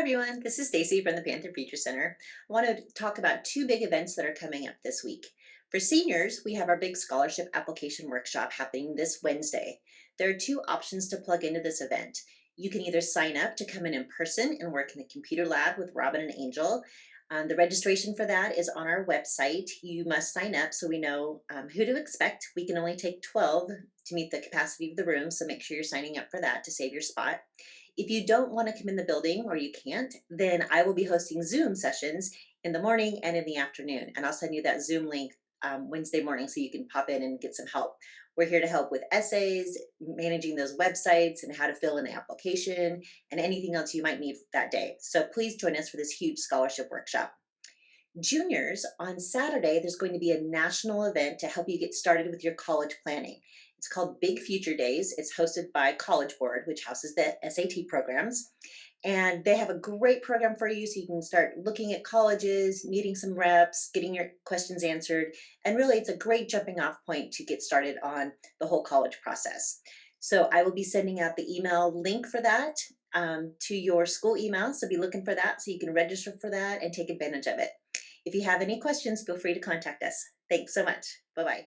everyone, this is Stacy from the Panther Future Center. I want to talk about two big events that are coming up this week. For seniors, we have our big scholarship application workshop happening this Wednesday. There are two options to plug into this event. You can either sign up to come in person and work in the computer lab with Robyn and Angel. The registration for that is on our website. You must sign up so we know who to expect. We can only take 12 to meet the capacity of the room, so make sure you're signing up for that to save your spot. If you don't want to come in the building or you can't, then I will be hosting Zoom sessions in the morning and in the afternoon. And I'll send you that Zoom link Wednesday morning so you can pop in and get some help. We're here to help with essays, managing those websites, and how to fill in the application, and anything else you might need that day. So please join us for this huge scholarship workshop. Juniors, on Saturday, there's going to be a national event to help you get started with your college planning. It's called Big Future Days. It's hosted by College Board, which houses the SAT programs. And they have a great program for you so you can start looking at colleges, meeting some reps, getting your questions answered. And really, it's a great jumping off point to get started on the whole college process. So I will be sending out the email link for that to your school email. So be looking for that so you can register for that and take advantage of it. If you have any questions, feel free to contact us. Thanks so much. Bye-bye.